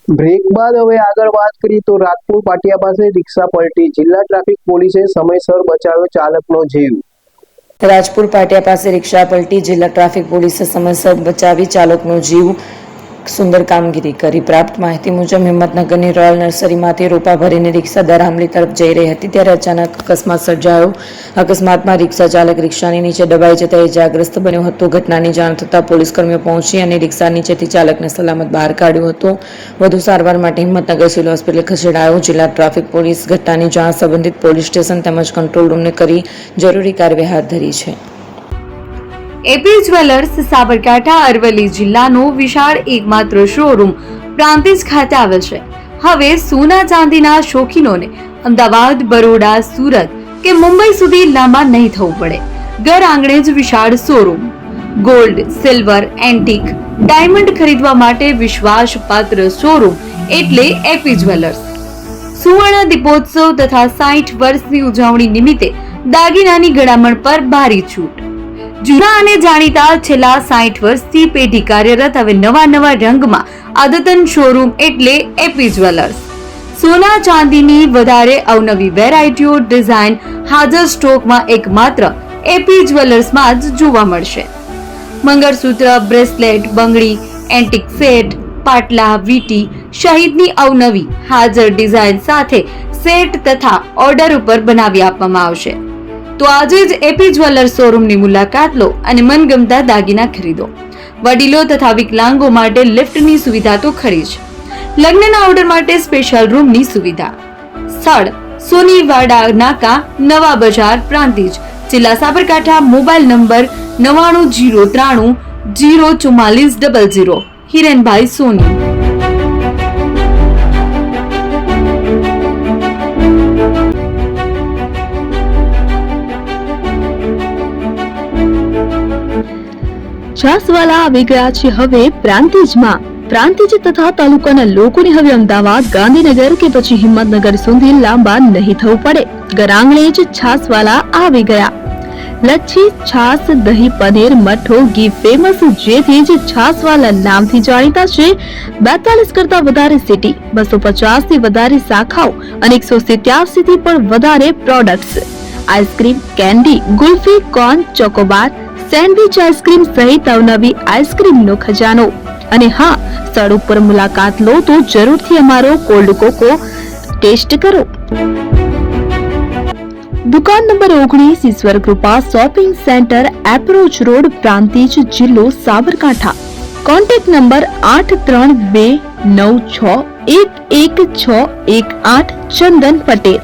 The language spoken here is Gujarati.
બ્રેક બાદ હવે આગળ વાત કરીએ તો રાજપુર પાટિયા પાસે રિક્ષા પલટી, જિલ્લા ટ્રાફિક પોલીસે સમયસર બચાવ્યો ચાલકનો જીવ। રાજપુર પાટિયા પાસે રિક્ષા પલટી, જિલ્લા ટ્રાફિક પોલીસે સમયસર બચાવી ચાલકનો જીવ, સુંદર કામગીરી કરી। પ્રાપ્ત માહિતી મુજબ હિંમતનગરની રોયલ નર્સરીમાંથી રોપા ભરીને રિક્ષા દરામલી તરફ જઈ રહી હતી ત્યારે અચાનક અકસ્માત સર્જાયો। અકસ્માતમાં રિક્ષા ચાલક રિક્ષાની નીચે દબાઈ જતા ઇજાગ્રસ્ત બન્યો હતો। ઘટનાની જાણ થતાં પોલીસકર્મીઓ પહોંચી અને રિક્ષા નીચેથી ચાલકને સલામત બહાર કાઢ્યો હતો। વધુ સારવાર માટે હિંમતનગર સિવિલ હોસ્પિટલ ખસેડાયો। જિલ્લા ટ્રાફિક પોલીસ ઘટનાની જાણ સંબંધિત પોલીસ સ્ટેશન તેમજ કંટ્રોલ રૂમને કરી જરૂરી કાર્યવાહી હાથ ધરી છે। એપી જ્વેલર્સ સાબરકાંઠા અરવલ્લી જિલ્લાનો વિશાળ એકમાત્ર શોરૂમ પ્રાંતિજ ખાતે આવેલ છે। હવે સોના ચાંદીના શોખીનોને અમદાવાદ, બરોડા, સુરત કે મુંબઈ સુધી લાંબા નહીં થવું પડે। ઘર આંગણે જ વિશાળ showroom. Gold, silver, antique, diamond ખરીદવા માટે વિશ્વાસપાત્ર શોરૂમ એટલે એપી જ્વેલર્સ। સુવર્ણ દીપોત્સવ તથા 60 વર્ષની ઉજવણી નિમિત્તે દાગીનાની ગળામણ પર ભારી છૂટ। જૂના અને જાણીતા છેલ્લા 60 વર્ષથી પેઢી કાર્યરત હવે નવા રંગમાં અદ્યતન શોરૂમ એટલે એપી જ્વેલર્સ। સોના ચાંદીની વધારે અવનવી વેરાયટીઓ, ડિઝાઇન હાજર સ્ટોકમાં એકમાત્ર એપી જ્વેલર્સમાં જ જોવા મળશે। મંગળસૂત્ર, બ્રેસલેટ, બંગડી, એન્ટિક સેટ, પાટલા, વીટી સહિતની અવનવી હાજર ડિઝાઇન સાથે સેટ તથા ઓર્ડર ઉપર બનાવી આપવામાં આવશે। તો આજે જ એપી જ્વેલર્સ શોરૂમની મુલાકાત લો અને મનગમતા દાગીના ખરીદો। વડીલો તથા વિકલાંગો માટે લિફ્ટની સુવિધા તો ખરી જ, લગ્નના ઓર્ડર માટે સ્પેશિયલ રૂમની સુવિધા। સ્થળ સોનીવાડા નાકા, નવા બજાર, પ્રાંતિજ, જિલ્લા સાબરકાંઠા। Mobile number 9903 04400। હિરેનભાઈ સોની। છાસવાલા આવી ગયા છે હવે પ્રાંતિજમાં। પ્રાંતિજ તથા તાલુકાના લોકોને હવે અમદાવાદ, ગાંધીનગર કે પછી હિંમતનગર સુધી લાંબા નહીં થવું પડે। ઘર આંગણે જ છાસવાલા આવી ગયા। લચ્છી, છાસ, દહીં, પનીર, મઠ્ઠો, ઘી ફેમસ, જેથી જ છાસવાલા નામથી જાણીતા છે। 42 કરતા વધારે સિટી, 250 થી વધારે શાખાઓ અને 187 થી પણ વધારે products. Ice cream, candy, kulfi, corn, Chocobar, sandwich ice cream સહિત અવનવી આઈસ્ક્રીમનો ખજાનો। અને હા, સ્થળ ઉપર મુલાકાત લો તો જરૂરથી અમારો કોલ્ડ કોકો ટેસ્ટ કરો। દુકાન number 19, Ishwar Krupa shopping centre, approach road, Prantij, જિલ્લો સાબરકાંઠા। Contact number 8329611618 Chandan Patel.